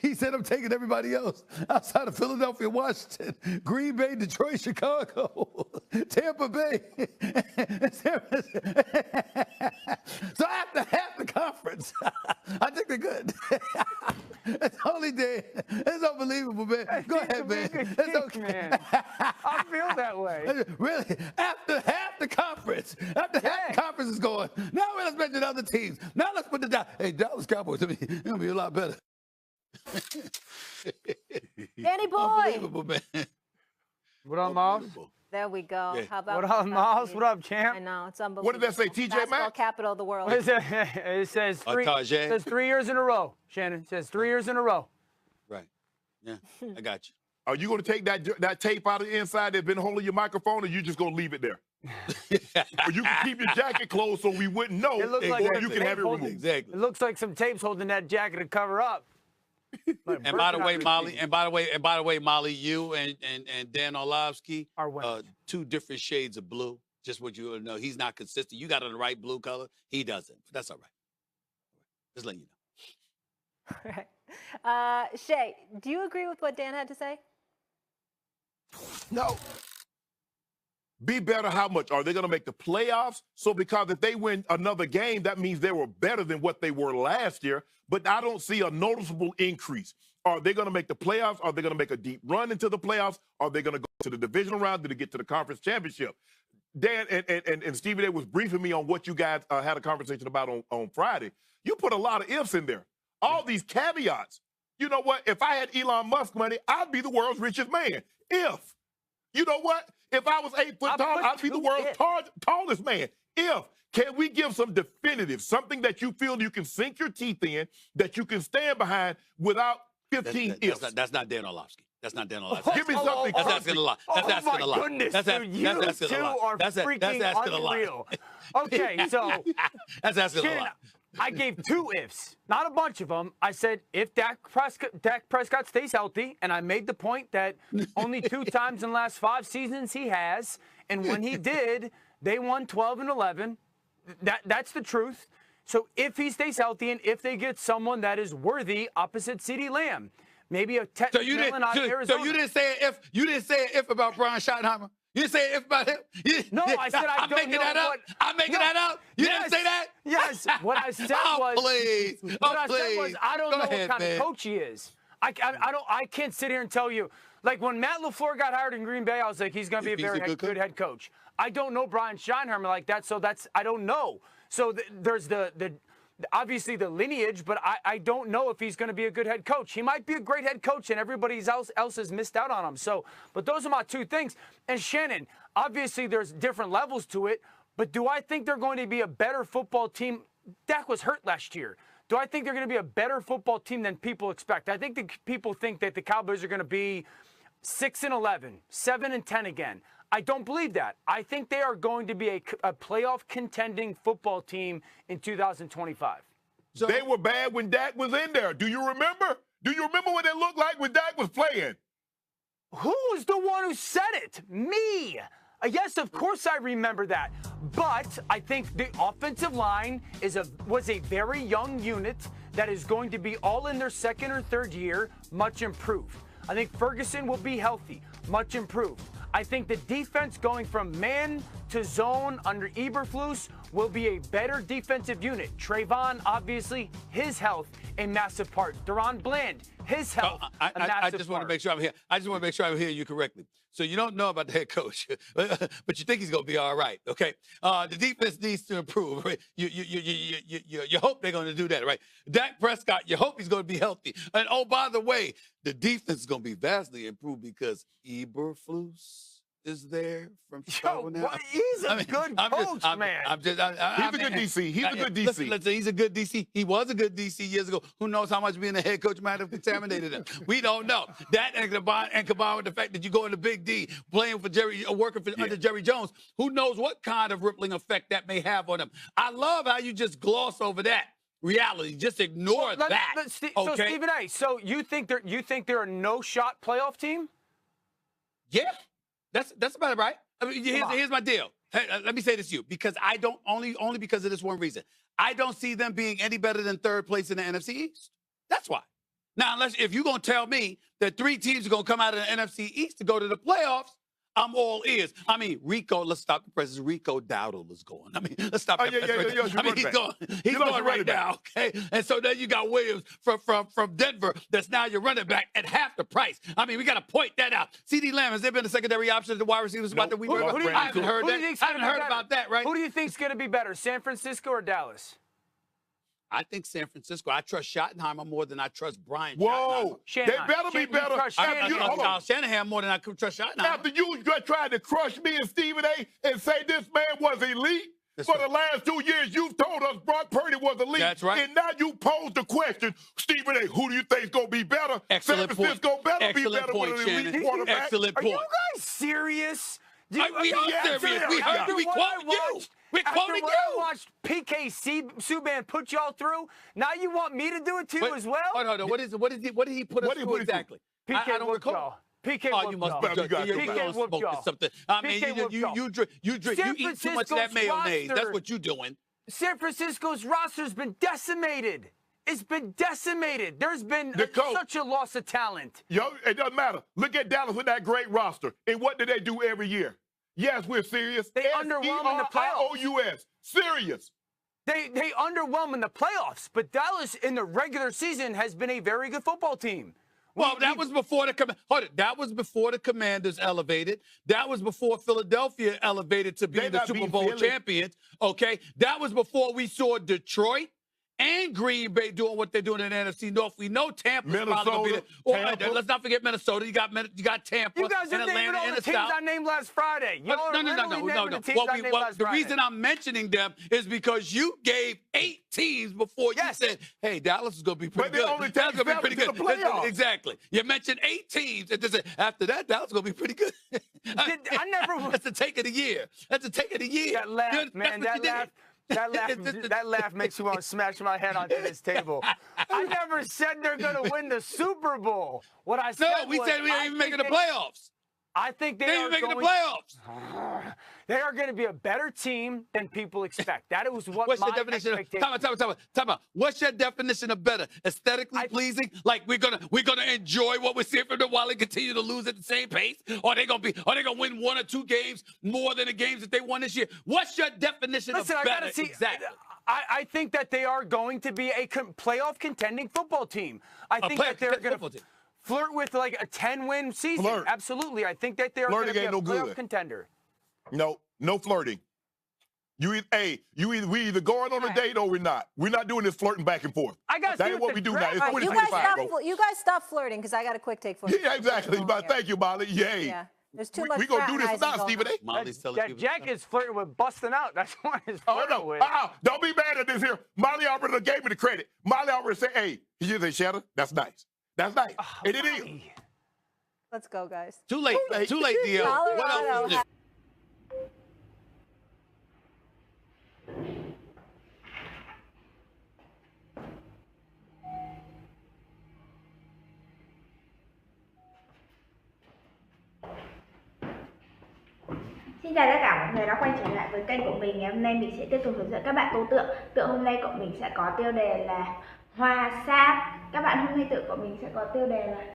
He said, I'm taking everybody else outside of Philadelphia, Washington, Green Bay, Detroit, Chicago, Tampa Bay. So after half the conference, I think they're good. It's only Dan. It's unbelievable, man. Go ahead, man. It's okay. Man. I feel that way. Really? After half the conference, half the conference is going. Now let's mention other teams. Now let's put the Dallas Cowboys. It's going to be a lot better. Danny boy. Unbelievable, man. What up, Miles? There we go. Yeah. How about What up, Miles? What up, champ? I know, it's unbelievable. What did that say, TJ Basketball Maxx? capital of the world. What is it? It says three. It says 3 years in a row. Shannon, it says 3 years in a row. Right. Yeah, I got you. Are you going to take that tape out of the inside that's been holding your microphone, or you just going to leave it there? Or you can keep your jacket closed so we wouldn't know, It looks or like you can have it removed. Exactly. It looks like some tape's holding that jacket to cover up. Like And by the way, Burton Molly, you and Dan Orlovsky are winners. two different shades of blue. Just what you know. He's not consistent. You got on the right blue color. He doesn't. But that's all right. Just letting you know. All right. Shay, do you agree with what Dan had to say? No. Be better how much? Are they going to make the playoffs? So because if they win another game, that means they were better than what they were last year. But I don't see a noticeable increase. Are they going to make the playoffs? Are they going to make a deep run into the playoffs? Are they going to go to the divisional round? Did they get to the conference championship? Dan and Stevie Day was briefing me on what you guys had a conversation about on Friday. You put a lot of ifs in there. All these caveats. You know what? If I had Elon Musk money, I'd be the world's richest man. If. You know what? If I was 8 foot tall, I'd be the world's tallest man. If. Can we give some definitive, something that you feel you can sink your teeth in, that you can stand behind without 15 ifs? That's not Dan Orlovsky. That's not Dan Orlovsky. Give me something. That's asking a lot. That's asking a lot. Goodness, That's dude, you asking two a lot. are That's freaking asking a lot. unreal. Okay, so That's asking a Shannon, lot. I gave 2 ifs, not a bunch of them. I said if Dak Prescott stays healthy, and I made the point that only 2 times in the last 5 seasons he has, and when he did, they won 12 and 11. That's the truth. So if he stays healthy and if they get someone that is worthy opposite CeeDee Lamb, maybe a Ted McMillan out of Arizona. So you didn't say if. You didn't say if about Brian Schottenheimer. You didn't say if about him. No, I said I I'm don't making know that up. what. I'm making that up. You didn't say that. Yes. What I said Oh, was. please. What Oh, I said was please. I don't Go know ahead, what kind man. of coach he is. I can't sit here and tell you. Like when Matt LaFleur got hired in Green Bay, I was like, he's going to be a very good head coach. I don't know Brian Schottenheimer like that, so I don't know. So there's obviously the lineage, but I don't know if he's going to be a good head coach. He might be a great head coach, and everybody else has missed out on him. So, but those are my 2 things. And Shannon, obviously there's different levels to it, but do I think they're going to be a better football team? Dak was hurt last year. Do I think they're going to be a better football team than people expect? I think the people think that the Cowboys are going to be 6 and 11, 7 and 10 again. I don't believe that. I think they are going to be a playoff contending football team in 2025. So they were bad when Dak was in there. Do you remember? Do you remember what it looked like when Dak was playing? Who was the one who said it? Me. Yes, of course I remember that. But I think the offensive line was a very young unit that is going to be all in their 2nd or 3rd year, much improved. I think Ferguson will be healthy, much improved. I think the defense going from man to zone under Eberflus will be a better defensive unit. Trayvon, obviously, his health a massive part. Deron Bland, his health a massive part. I just want to make sure I'm here. I just want to make sure I'm hearing you correctly. So you don't know about the head coach, but you think he's going to be all right, okay? The defense needs to improve. Right? You hope they're going to do that, right? Dak Prescott, you hope he's going to be healthy. And, oh, by the way, the defense is going to be vastly improved because Eberflus is there from Chicago now. He's a good coach, man. He's a good DC. He's a good DC. Listen, he's a good DC. He was a good DC years ago. Who knows how much being a head coach might have contaminated him? We don't know. That and combined with the fact that you go into Big D, playing for working under Jerry Jones, who knows what kind of rippling effect that may have on him. I love how you just gloss over that reality. Just ignore that. So Stephen A., so you think they're a no-shot playoff team? Yeah. That's about it, right? I mean, here's my deal. Hey, let me say this to you, because I don't only because of this one reason. I don't see them being any better than 3rd place in the NFC East. That's why. Now, if you're going to tell me that 3 teams are going to come out of the NFC East to go to the playoffs, I'm all ears. I mean, let's stop the presses. Rico Dowdle is going. I mean, let's stop that. I mean, he's going. He's going right now, okay? And so then you got Williams from Denver that's now your running back at half the price. I mean, we got to point that out. CD Lamb, has there been a secondary option at the wide receivers spot that we heard about? I haven't heard that. I haven't heard about that, right? Who do you think's going to be better, San Francisco or Dallas? I think San Francisco. I trust Schottenheimer more than I trust Brian. Whoa, they better be better. I trust Shanahan more than I trust Schottenheimer. After you tried to crush me and Stephen A. and say this man was elite, for the last 2 years, you've told us Brock Purdy was elite. That's right. And now you pose the question, Stephen A., who do you think is going to be better? Excellent San Francisco better be better point, with an elite quarterback. Excellent point. Are you guys serious? We are serious. We heard you. We quoted you. We quoted you. I watched PK Subban put y'all through. Now you want me to do it too as well? Hold on. What did he put us through exactly? PK I don't recall. PK oh, you must be PK something. I mean, you eat too much of that mayonnaise. That's what you're doing. San Francisco's roster's been decimated. It's been decimated. There's been such a loss of talent. Yo, it doesn't matter. Look at Dallas with that great roster. And what do they do every year? Yes, we're serious. They underwhelm in the playoffs. S-E-R-I-O-U-S. Serious. They underwhelm in the playoffs, but Dallas in the regular season has been a very good football team. Well, that was before that was before the Commanders elevated. That was before Philadelphia elevated to be the Super Bowl champions. Okay, that was before we saw Detroit and Green Bay doing what they're doing in the NFC North. We know Tampa's probably going to be there. Let's not forget Minnesota. You got Tampa. You guys are naming all the teams I named last Friday. No. The reason I'm mentioning them is because you gave 8 teams before you said, "Hey, Dallas is going to be pretty good." Dallas is going to be pretty good. Exactly. You mentioned 8 teams, and after that, Dallas is going to be pretty good. I never. That's the take of the year. That's the take of the year. That laugh, man. That laugh makes you want to smash my head onto this table. I never said they're going to win the Super Bowl. What I said we said we ain't even making the playoffs. I think they are making the playoffs. They are going to be a better team than people expect. That was what What's my your definition expectation. Time out. What's your definition of better? Aesthetically pleasing? Like we're gonna enjoy what we're seeing from them while they continue to lose at the same pace? Or are they gonna win 1 or 2 games more than the games that they won this year? What's your definition of better? I gotta see. Exactly. I think that they are going to be a playoff contending football team. I think that they're going to flirt with like a 10-win season. Flirt. Absolutely. I think that they're going to be a playoff contender. No flirting. We either going on a date or we're not. We're not doing this flirting back and forth. That is what we do now. It's 2025, you guys stop flirting because I got a quick take for you. Yeah, exactly. Thank you, Molly. Yay. Yeah. There's too much. We're going to do this now, Stephen A. Molly's telling you. Jack is flirting with busting out. That's what he's flirting with. Don't be mad at this here. Molly already gave me the credit. Molly already said, hey, he just said, Shannon, that's nice. That's nice. And it is. Let's go, guys. Too late, DL. What else is new? Xin chào tất cả mọi người đã quay trở lại với kênh của mình. Ngày hôm nay mình sẽ tiếp tục hướng dẫn các bạn tô tượng. Tượng hôm nay của mình sẽ có tiêu đề là hoa sáp. Các bạn hôm nay tượng của mình sẽ có tiêu đề là